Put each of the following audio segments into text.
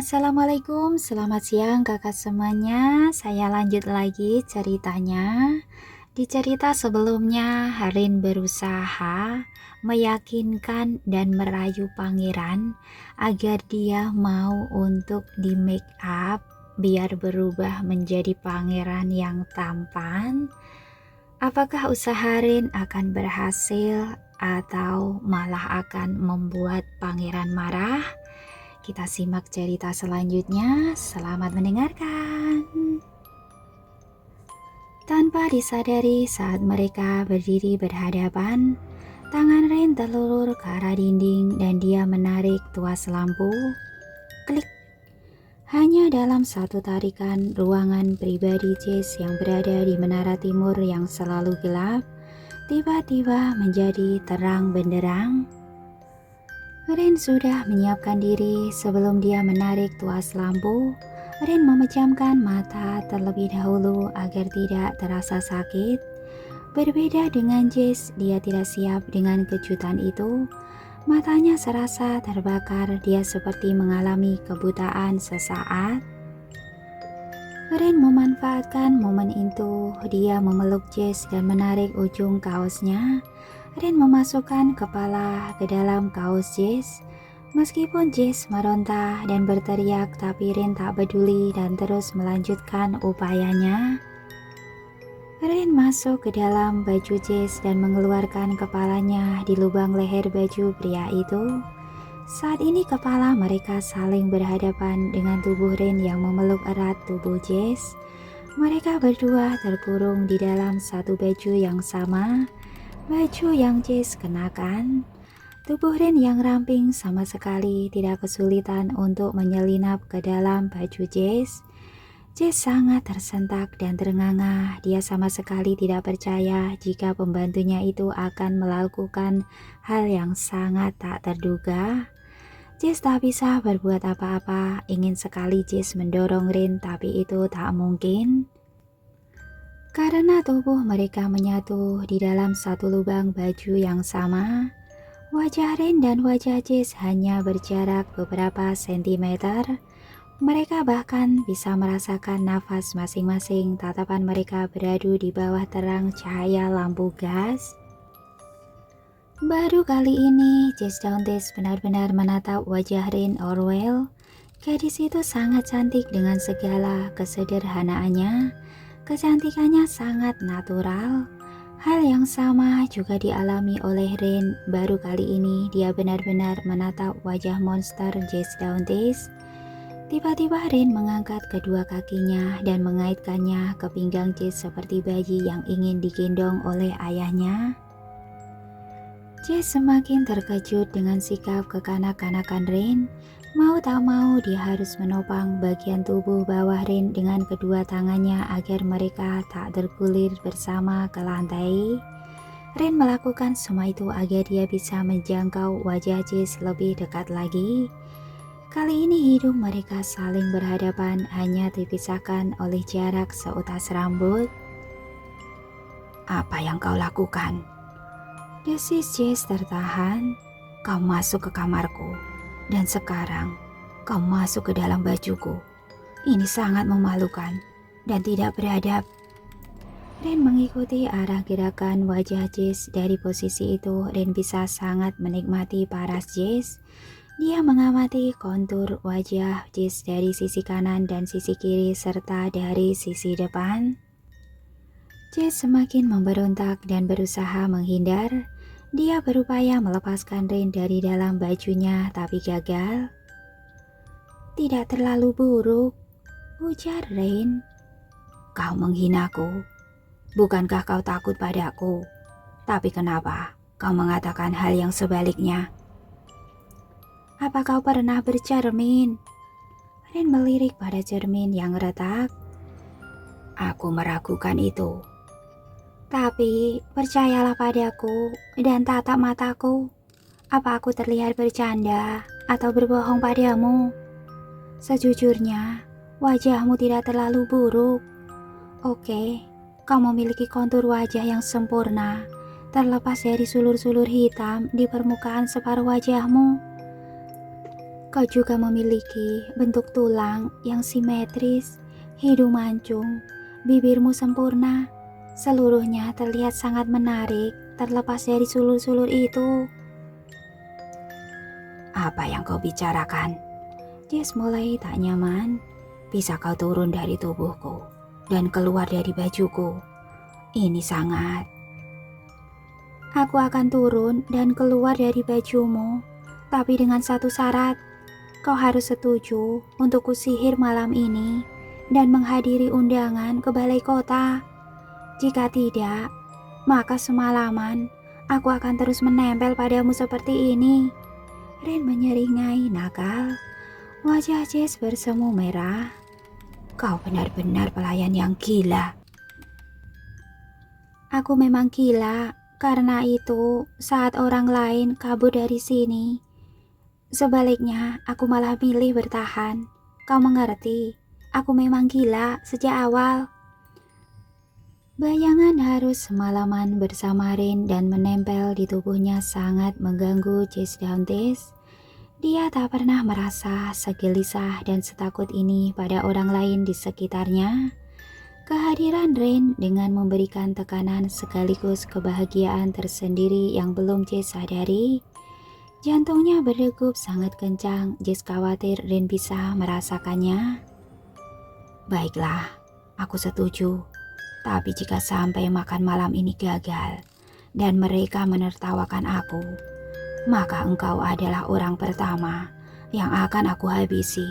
Assalamualaikum, selamat siang kakak semuanya. Saya lanjut lagi ceritanya. Di cerita sebelumnya, Harin berusaha meyakinkan dan merayu pangeran agar dia mau untuk di make up biar berubah menjadi pangeran yang tampan. Apakah usaha Harin akan berhasil atau malah akan membuat pangeran marah? Kita simak cerita selanjutnya. Selamat mendengarkan. Tanpa disadari saat mereka berdiri berhadapan, tangan Rain terlulur ke arah dinding dan dia menarik tuas lampu. Klik. Hanya dalam satu tarikan, ruangan pribadi Jess yang berada di menara timur yang selalu gelap, tiba-tiba menjadi terang benderang. Rin sudah menyiapkan diri sebelum dia menarik tuas lampu. Rin memejamkan mata terlebih dahulu agar tidak terasa sakit. Berbeda dengan Jess, dia tidak siap dengan kejutan itu. Matanya serasa terbakar, dia seperti mengalami kebutaan sesaat. Rin memanfaatkan momen itu, dia memeluk Jess dan menarik ujung kaosnya. Rin memasukkan kepala ke dalam kaos Jess. Meskipun Jess meronta dan berteriak, tapi Rin tak peduli dan terus melanjutkan upayanya. Rin masuk ke dalam baju Jess dan mengeluarkan kepalanya di lubang leher baju pria itu. Saat ini kepala mereka saling berhadapan dengan tubuh Rin yang memeluk erat tubuh Jess. Mereka berdua terkurung di dalam satu baju yang sama. Baju yang Jess kenakan. Tubuh Rin yang ramping sama sekali tidak kesulitan untuk menyelinap ke dalam baju Jess. Jess sangat tersentak dan terengah-engah. Dia sama sekali tidak percaya jika pembantunya itu akan melakukan hal yang sangat tak terduga. Jess tak bisa berbuat apa-apa. Ingin sekali Jess mendorong Rin, tapi itu tak mungkin. Karena tubuh mereka menyatu di dalam satu lubang baju yang sama, wajah Rin dan wajah Jess hanya berjarak beberapa sentimeter. Mereka bahkan bisa merasakan nafas masing-masing. Tatapan mereka beradu di bawah terang cahaya lampu gas. Baru kali ini Jess Dauntes benar-benar menatap wajah Rin Orwell. Gadis itu sangat cantik dengan segala kesederhanaannya. Kecantikannya sangat natural. Hal yang sama juga dialami oleh Rin. Baru kali ini dia benar-benar menatap wajah monster Jess Dauntes. Tiba-tiba Rin mengangkat kedua kakinya dan mengaitkannya ke pinggang Jess seperti bayi yang ingin digendong oleh ayahnya. Jess semakin terkejut dengan sikap kekanak-kanakan Rin. Mau tak mau dia harus menopang bagian tubuh bawah Rin dengan kedua tangannya agar mereka tak tergulir bersama ke lantai. Rin melakukan semua itu agar dia bisa menjangkau wajah Jess lebih dekat lagi. Kali ini hidung mereka saling berhadapan, hanya dipisahkan oleh jarak seutas rambut. "Apa yang kau lakukan?" desis Jess tertahan. "Kau masuk ke kamarku. Dan sekarang, kau masuk ke dalam bajuku. Ini sangat memalukan dan tidak beradab." Rin mengikuti arah gerakan wajah Jess. Dari posisi itu, Rin bisa sangat menikmati paras Jess. Dia mengamati kontur wajah Jess dari sisi kanan dan sisi kiri serta dari sisi depan. Jess semakin memberontak dan berusaha menghindar. Dia berupaya melepaskan Rin dari dalam bajunya, tapi gagal. "Tidak terlalu buruk," ujar Rin. "Kau menghinaku. Bukankah kau takut padaku? Tapi kenapa kau mengatakan hal yang sebaliknya?" "Apa kau pernah bercermin?" Rin melirik pada cermin yang retak. "Aku meragukan itu. Tapi percayalah padaku dan tatap mataku. Apa aku terlihat bercanda atau berbohong padamu? Sejujurnya, wajahmu tidak terlalu buruk. Oke, kau memiliki kontur wajah yang sempurna, terlepas dari sulur-sulur hitam di permukaan separuh wajahmu. Kau juga memiliki bentuk tulang yang simetris, hidung mancung, bibirmu sempurna. Seluruhnya terlihat sangat menarik terlepas dari sulur-sulur itu. Apa yang kau bicarakan? Jess mulai tak nyaman. Bisa kau turun dari tubuhku dan keluar dari bajuku? Ini sangat... Aku akan turun dan keluar dari bajumu, tapi dengan satu syarat. Kau harus setuju untuk kusihir malam ini dan menghadiri undangan ke balai kota. Jika tidak, maka semalaman aku akan terus menempel padamu seperti ini. Ren menyeringai nakal. Wajah Jess bersemu merah. Kau benar-benar pelayan yang gila. Aku memang gila, karena itu saat orang lain kabur dari sini. Sebaliknya, aku malah milih bertahan. Kau mengerti, aku memang gila sejak awal. Bayangan harus semalaman bersama Rin dan menempel di tubuhnya sangat mengganggu Jess Dauntes. Dia tak pernah merasa segelisah dan setakut ini pada orang lain di sekitarnya. Kehadiran Rin dengan memberikan tekanan sekaligus kebahagiaan tersendiri yang belum Jess sadari. Jantungnya berdegup sangat kencang. Jess khawatir Rin bisa merasakannya. Baiklah, aku setuju. Tapi jika sampai makan malam ini gagal dan mereka menertawakan aku, maka engkau adalah orang pertama yang akan aku habisi.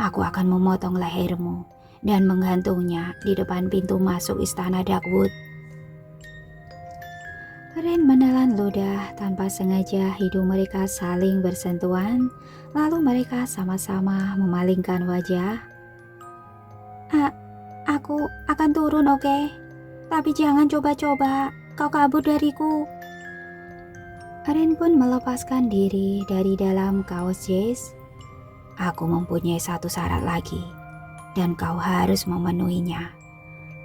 Aku akan memotong lehermu dan menggantungnya di depan pintu masuk istana Darkwood. Ren menelan ludah. Tanpa sengaja hidung mereka saling bersentuhan. Lalu mereka sama-sama memalingkan wajah. Aku akan turun, oke? Tapi jangan coba-coba kau kabur dariku. Ren pun melepaskan diri dari dalam kaos Jess. Aku mempunyai satu syarat lagi, dan kau harus memenuhinya.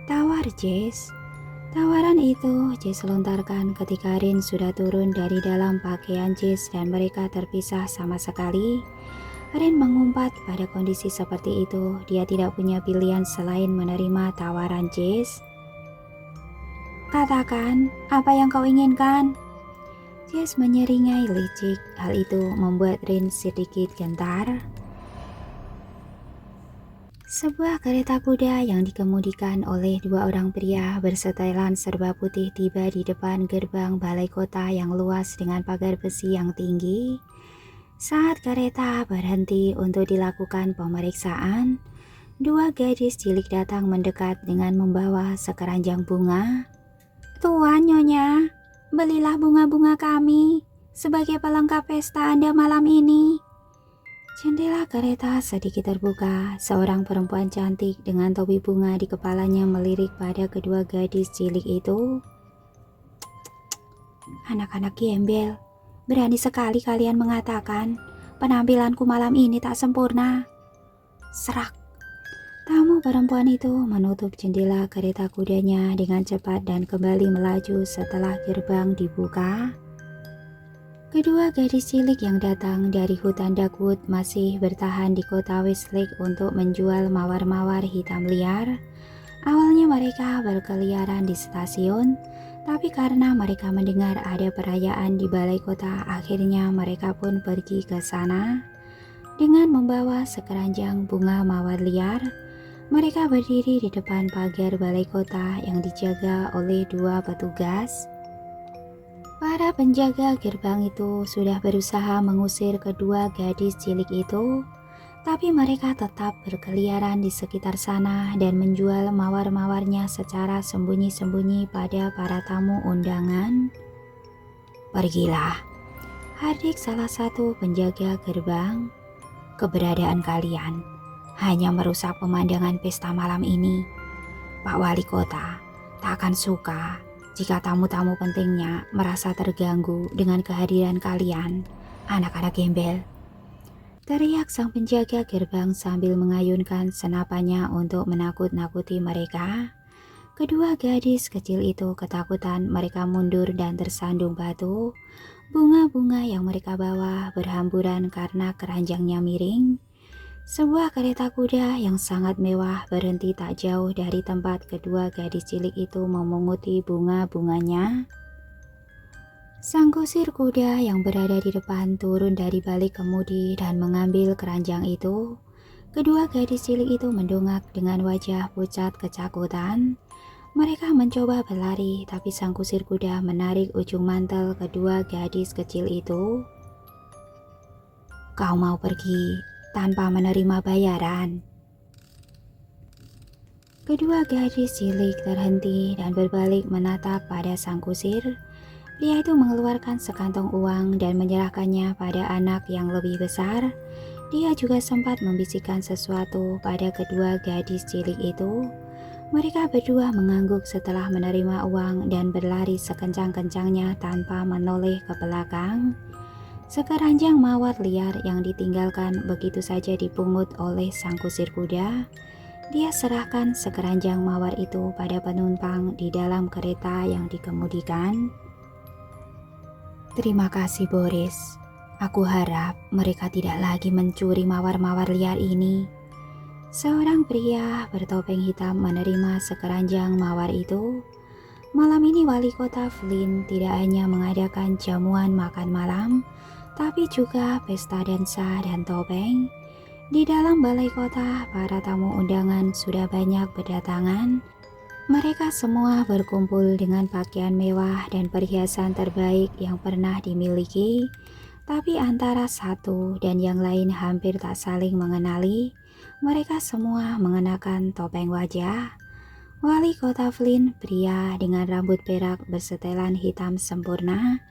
Tawar Jess. Tawaran itu Jess lontarkan ketika Rin sudah turun dari dalam pakaian Jess dan mereka terpisah sama sekali. Rin mengumpat pada kondisi seperti itu. Dia tidak punya pilihan selain menerima tawaran Jess. Katakan apa yang kau inginkan. Jess menyeringai licik. Hal itu membuat Rin sedikit gentar. Sebuah kereta kuda yang dikemudikan oleh dua orang pria bersetelan serba putih tiba di depan gerbang balai kota yang luas dengan pagar besi yang tinggi. Saat kereta berhenti untuk dilakukan pemeriksaan, dua gadis cilik datang mendekat dengan membawa sekeranjang bunga. Tuan Nyonya, belilah bunga-bunga kami sebagai pelengkap pesta Anda malam ini. Jendela kereta sedikit terbuka. Seorang perempuan cantik dengan topi bunga di kepalanya melirik pada kedua gadis cilik itu. Anak-anak gembel, berani sekali kalian mengatakan penampilanku malam ini tak sempurna. Serak. Tamu perempuan itu menutup jendela kereta kudanya dengan cepat dan kembali melaju setelah gerbang dibuka. Kedua gadis cilik yang datang dari hutan Darkwood masih bertahan di kota Westlake untuk menjual mawar-mawar hitam liar. Awalnya mereka berkeliaran di stasiun, tapi karena mereka mendengar ada perayaan di balai kota, akhirnya mereka pun pergi ke sana. Dengan membawa sekeranjang bunga mawar liar, mereka berdiri di depan pagar balai kota yang dijaga oleh dua petugas. Para penjaga gerbang itu sudah berusaha mengusir kedua gadis cilik itu, tapi mereka tetap berkeliaran di sekitar sana dan menjual mawar-mawarnya secara sembunyi-sembunyi pada para tamu undangan. Pergilah, hardik salah satu penjaga gerbang. Keberadaan kalian hanya merusak pemandangan pesta malam ini. Pak Wali Kota tak akan suka jika tamu-tamu pentingnya merasa terganggu dengan kehadiran kalian, anak-anak gembel. Teriak sang penjaga gerbang sambil mengayunkan senapannya untuk menakut-nakuti mereka. Kedua gadis kecil itu ketakutan, mereka mundur dan tersandung batu. Bunga-bunga yang mereka bawa berhamburan karena keranjangnya miring. Sebuah kereta kuda yang sangat mewah berhenti tak jauh dari tempat kedua gadis cilik itu memunguti bunga-bunganya. Sang kusir kuda yang berada di depan turun dari balik kemudi dan mengambil keranjang itu. Kedua gadis cilik itu mendongak dengan wajah pucat ketakutan. Mereka mencoba berlari, tapi sang kusir kuda menarik ujung mantel kedua gadis kecil itu. Kau mau pergi tanpa menerima bayaran? Kedua gadis cilik terhenti dan berbalik menatap pada sang kusir. Dia itu mengeluarkan sekantong uang dan menyerahkannya pada anak yang lebih besar. Dia juga sempat membisikkan sesuatu pada kedua gadis cilik itu. Mereka berdua mengangguk setelah menerima uang dan berlari sekencang-kencangnya tanpa menoleh ke belakang. Sekeranjang mawar liar yang ditinggalkan begitu saja dipungut oleh sang kusir kuda. Dia serahkan sekeranjang mawar itu pada penumpang di dalam kereta yang dikemudikan. Terima kasih Boris. Aku harap mereka tidak lagi mencuri mawar-mawar liar ini. Seorang pria bertopeng hitam menerima sekeranjang mawar itu. Malam ini wali kota Flint tidak hanya mengadakan jamuan makan malam, tapi juga pesta dansa dan topeng. Di dalam balai kota, para tamu undangan sudah banyak berdatangan. Mereka semua berkumpul dengan pakaian mewah dan perhiasan terbaik yang pernah dimiliki. Tapi antara satu dan yang lain hampir tak saling mengenali. Mereka semua mengenakan topeng wajah. Wali kota Flint, pria dengan rambut perak bersetelan hitam sempurna,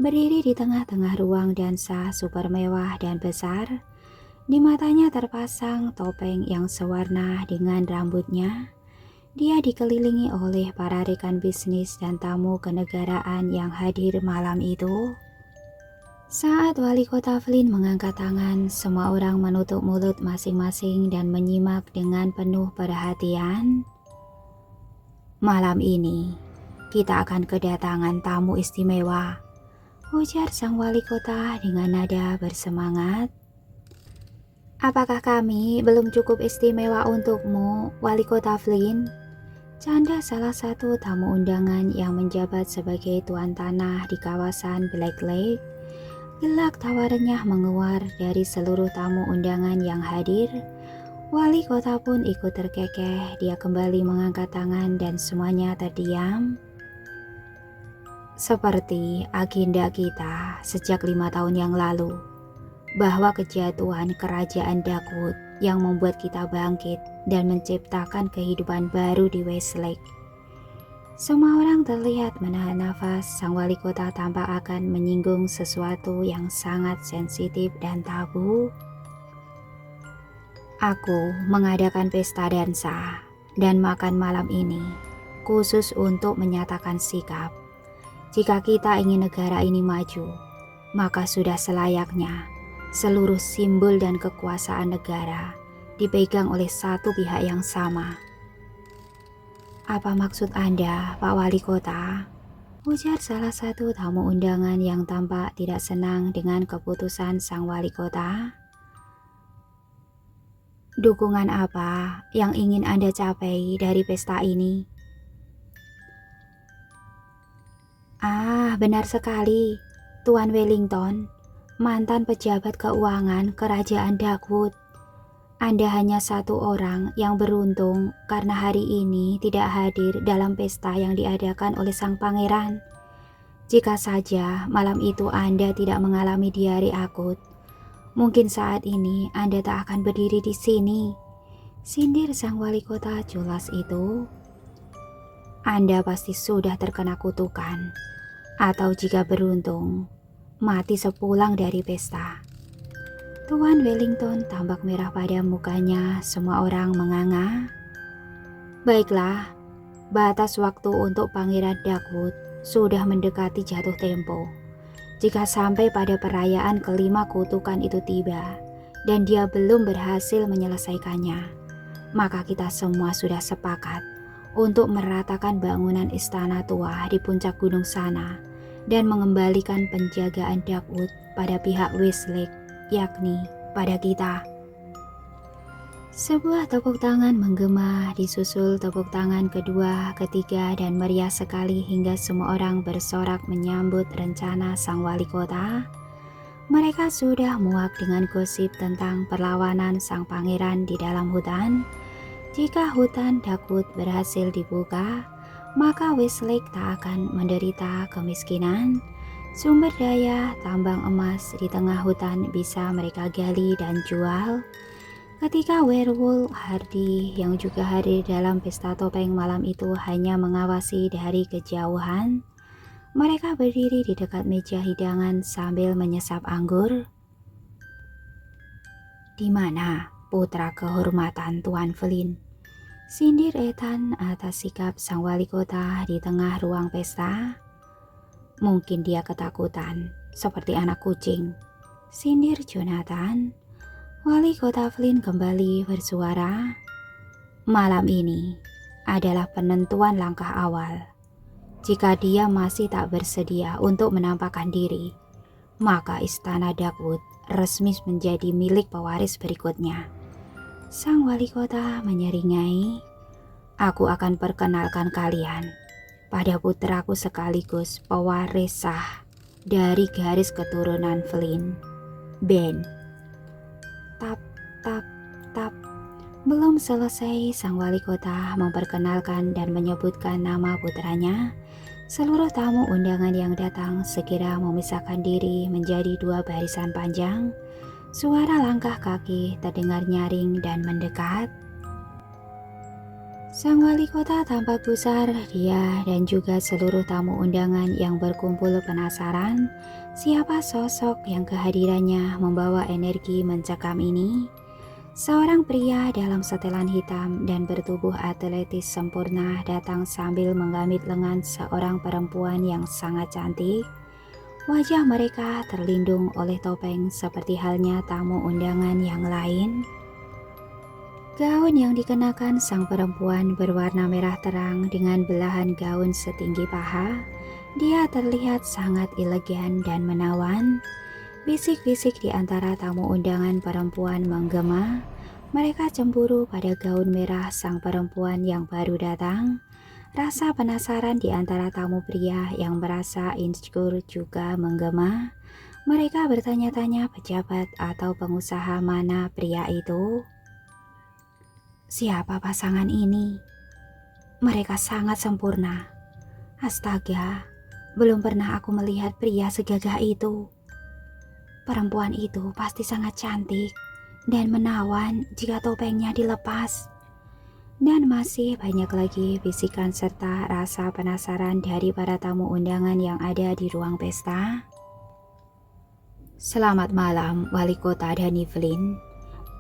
berdiri di tengah-tengah ruang dansa super mewah dan besar. Di matanya terpasang topeng yang sewarna dengan rambutnya. Dia dikelilingi oleh para rekan bisnis dan tamu kenegaraan yang hadir malam itu. Saat wali kota Flint mengangkat tangan, semua orang menutup mulut masing-masing dan menyimak dengan penuh perhatian. Malam ini, kita akan kedatangan tamu istimewa, ujar sang wali kota dengan nada bersemangat. Apakah kami belum cukup istimewa untukmu, wali kota Flint? Canda salah satu tamu undangan yang menjabat sebagai tuan tanah di kawasan Black Lake. Gelak tawa renyah menguar dari seluruh tamu undangan yang hadir. Wali kota pun ikut terkekeh. Dia kembali mengangkat tangan dan semuanya terdiam. Seperti agenda kita sejak 5 tahun yang lalu, bahwa kejatuhan kerajaan Darkwood yang membuat kita bangkit dan menciptakan kehidupan baru di Westlake. Semua orang terlihat menahan nafas. Sang wali kota tampak akan menyinggung sesuatu yang sangat sensitif dan tabu. Aku mengadakan pesta dansa dan makan malam ini khusus untuk menyatakan sikap. Jika kita ingin negara ini maju, maka sudah selayaknya seluruh simbol dan kekuasaan negara dipegang oleh satu pihak yang sama. Apa maksud Anda, Pak Wali Kota? Ujar salah satu tamu undangan yang tampak tidak senang dengan keputusan sang wali kota. Dukungan apa yang ingin Anda capai dari pesta ini? Benar sekali, Tuan Wellington, mantan pejabat keuangan Kerajaan Darkwood. Anda hanya satu orang yang beruntung karena hari ini tidak hadir dalam pesta yang diadakan oleh sang pangeran. Jika saja malam itu Anda tidak mengalami diare akut, mungkin saat ini Anda tak akan berdiri di sini. Sindir sang wali kota Julas itu. Anda pasti sudah terkena kutukan, atau jika beruntung, mati sepulang dari pesta. Tuan Wellington tampak merah pada mukanya. Semua orang menganga. Baiklah, batas waktu untuk Pangeran Darkwood sudah mendekati jatuh tempo. Jika sampai pada perayaan kelima kutukan itu tiba dan dia belum berhasil menyelesaikannya, maka kita semua sudah sepakat untuk meratakan bangunan istana tua di puncak gunung sana dan mengembalikan penjagaan Darkwood pada pihak Westlake, yakni pada kita. Sebuah tepuk tangan menggema, disusul tepuk tangan kedua, ketiga, dan meriah sekali hingga semua orang bersorak menyambut rencana sang wali kota. Mereka sudah muak dengan gosip tentang perlawanan sang pangeran di dalam hutan. Jika hutan Darkwood berhasil dibuka, maka Westlake tak akan menderita kemiskinan. Sumber daya tambang emas di tengah hutan bisa mereka gali dan jual. Ketika werewolf Hardy yang juga hadir dalam pesta topeng malam itu hanya mengawasi dari kejauhan, mereka berdiri di dekat meja hidangan sambil menyesap anggur. "Di mana putra kehormatan Tuan Flynn?" sindir Ethan atas sikap sang wali kota di tengah ruang pesta. "Mungkin dia ketakutan, seperti anak kucing," sindir Jonathan. Wali kota Flynn kembali bersuara, "Malam ini adalah penentuan langkah awal. Jika dia masih tak bersedia untuk menampakkan diri, maka istana Darkwood resmi menjadi milik pewaris berikutnya." Sang wali kota menyeringai, "Aku akan perkenalkan kalian pada putraku sekaligus pewaris sah dari garis keturunan Flynn, Ben." Tap, tap, tap. Belum selesai sang wali kota memperkenalkan dan menyebutkan nama putranya, seluruh tamu undangan yang datang segera memisahkan diri menjadi dua barisan panjang. Suara langkah kaki terdengar nyaring dan mendekat. Sang wali kota tampak gusar. Dia dan juga seluruh tamu undangan yang berkumpul penasaran siapa sosok yang kehadirannya membawa energi mencekam ini. Seorang pria dalam setelan hitam dan bertubuh atletis sempurna datang sambil menggamit lengan seorang perempuan yang sangat cantik. Wajah mereka terlindung oleh topeng seperti halnya tamu undangan yang lain. Gaun yang dikenakan sang perempuan berwarna merah terang dengan belahan gaun setinggi paha. Dia terlihat sangat elegan dan menawan. Bisik-bisik di antara tamu undangan perempuan menggema. Mereka cemburu pada gaun merah sang perempuan yang baru datang. Rasa penasaran di antara tamu pria yang merasa insecure juga menggema. Mereka bertanya-tanya pejabat atau pengusaha mana pria itu. Siapa pasangan ini? Mereka sangat sempurna. Astaga, belum pernah aku melihat pria segagah itu. Perempuan itu pasti sangat cantik dan menawan jika topengnya dilepas. Dan masih banyak lagi bisikan serta rasa penasaran dari para tamu undangan yang ada di ruang pesta. "Selamat malam, Wali Kota Danny Flynn."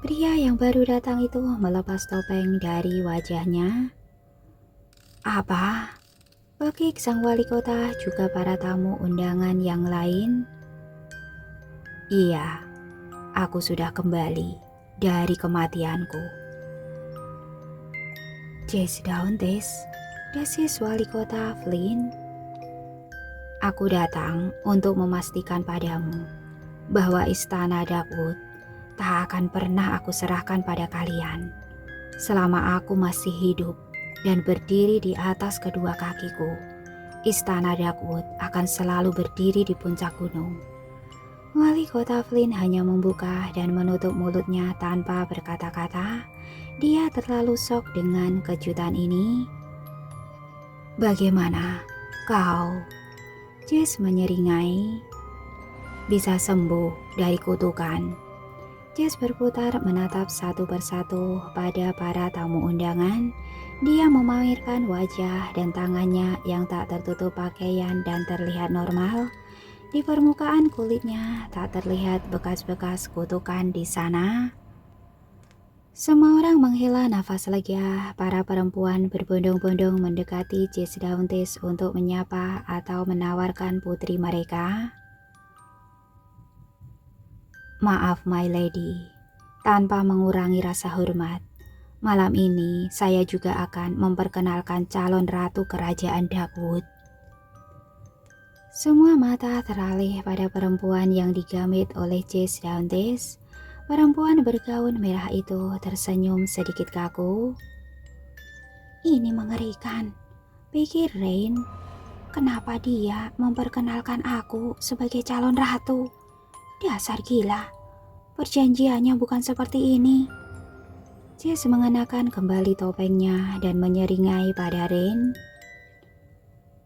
Pria yang baru datang itu melepas topeng dari wajahnya. "Apa?" bekik sang wali kota juga para tamu undangan yang lain. "Iya, aku sudah kembali dari kematianku." "Jesse Dauntes," desis wali kota Flynn. "Aku datang untuk memastikan padamu bahwa istana Darkwood tak akan pernah aku serahkan pada kalian. Selama aku masih hidup dan berdiri di atas kedua kakiku, istana Darkwood akan selalu berdiri di puncak gunung." Wali kota Flynn hanya membuka dan menutup mulutnya tanpa berkata-kata. Dia terlalu shock dengan kejutan ini. "Bagaimana kau?" Jess menyeringai. "Bisa sembuh dari kutukan." Jess berputar menatap satu persatu pada para tamu undangan. Dia memamerkan wajah dan tangannya yang tak tertutup pakaian dan terlihat normal. Di permukaan kulitnya tak terlihat bekas-bekas kutukan di sana. Semua orang menghela nafas lega. Para perempuan berbondong-bondong mendekati Jess Dauntes untuk menyapa atau menawarkan putri mereka. "Maaf, my lady." Tanpa mengurangi rasa hormat, Malam ini saya juga akan memperkenalkan calon ratu kerajaan Darkwood. Semua mata teralih pada perempuan yang digamit oleh Jess Dauntes. Perempuan bergaun merah itu tersenyum sedikit kaku. Ini mengerikan, pikir Rain. Kenapa dia memperkenalkan aku sebagai calon ratu? Dasar gila, perjanjiannya bukan seperti ini. Jess mengenakan kembali topengnya dan menyeringai pada Rain.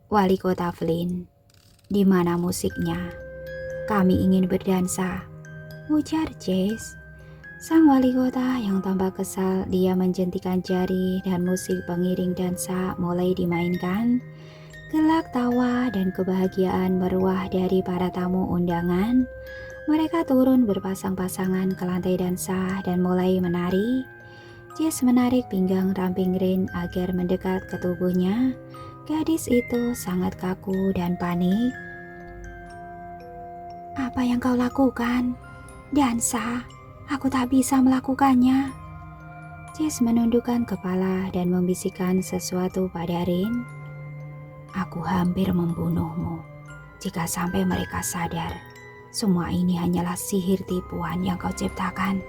Wali kota Flynn, di mana musiknya? Kami ingin berdansa, ujar Jess. Sang wali kota yang tampak kesal, dia menjentikan jari dan musik pengiring dansa mulai dimainkan. Gelak tawa dan kebahagiaan meruah dari para tamu undangan. Mereka turun berpasang-pasangan ke lantai dansa dan mulai menari. Jess menarik pinggang ramping Rain agar mendekat ke tubuhnya. Gadis itu sangat kaku dan panik. Apa yang kau lakukan? Dansa? Aku tak bisa melakukannya. Jess menundukkan kepala dan membisikkan sesuatu pada Rain. Aku hampir membunuhmu. Jika sampai mereka sadar, semua ini hanyalah sihir tipuan yang kau ciptakan.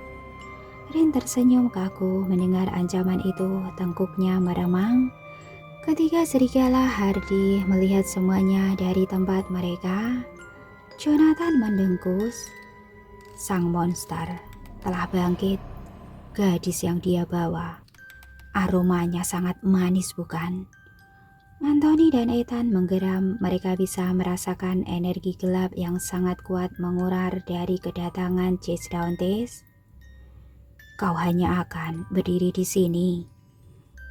Rain tersenyum kaku mendengar ancaman itu, tengkuknya meremang. Ketika serigala Hardy melihat semuanya dari tempat mereka, Jonathan mendengkus. Sang monster telah bangkit. Gadis yang dia bawa, aromanya sangat manis bukan? Anthony dan Ethan menggeram. Mereka bisa merasakan energi gelap yang sangat kuat mengurar dari kedatangan Jess Dauntes. Kau hanya akan berdiri di sini,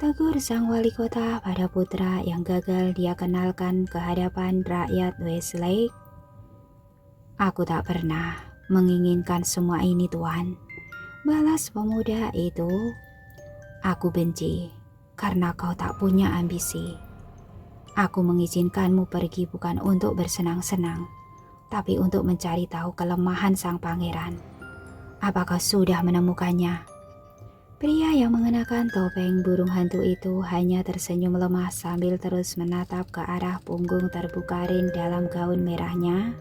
tegur sang wali kota pada putra yang gagal dia kenalkan ke hadapan rakyat Westlake. Aku tak pernah menginginkan semua ini, Tuan, balas pemuda itu. Aku benci karena kau tak punya ambisi. Aku mengizinkanmu pergi bukan untuk bersenang-senang, tapi untuk mencari tahu kelemahan sang pangeran. Apakah sudah menemukannya? Pria yang mengenakan topeng burung hantu itu hanya tersenyum lemah sambil terus menatap ke arah punggung terbuka Rain dalam gaun merahnya.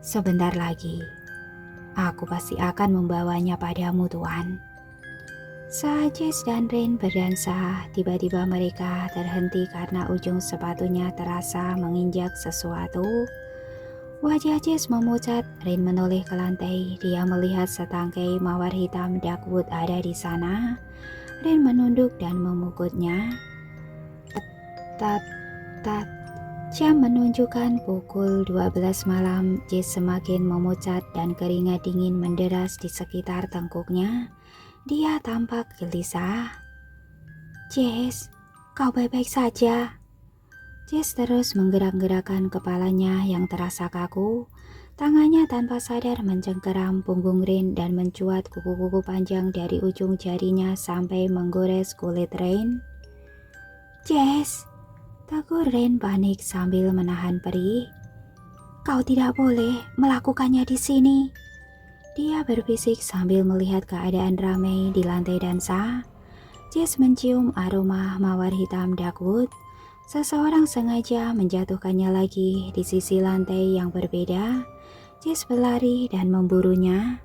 Sebentar lagi, aku pasti akan membawanya padamu, Tuan. Saat Jess dan Rain berdansa, tiba-tiba mereka terhenti karena ujung sepatunya terasa menginjak sesuatu. Wajah Jess memucat. Rain menoleh ke lantai. Dia melihat setangkai mawar hitam Darkwood ada di sana. Rain menunduk dan memukutnya. Tat, tat. Jam menunjukkan pukul 12 malam. Jess semakin memucat dan keringat dingin menderas di sekitar tengkuknya. Dia tampak gelisah. Jess, kau baik-baik saja? Jess terus menggerak-gerakkan kepalanya yang terasa kaku. Tangannya tanpa sadar mencengkeram punggung Rain dan mencuat kuku-kuku panjang dari ujung jarinya sampai menggores kulit Rain. Jess, tegur Rain panik sambil menahan perih. Kau tidak boleh melakukannya di sini. Dia berbisik sambil melihat keadaan ramai di lantai dansa. Jess mencium aroma mawar hitam Darkwood. Seseorang sengaja menjatuhkannya lagi di sisi lantai yang berbeda. Jess berlari dan memburunya.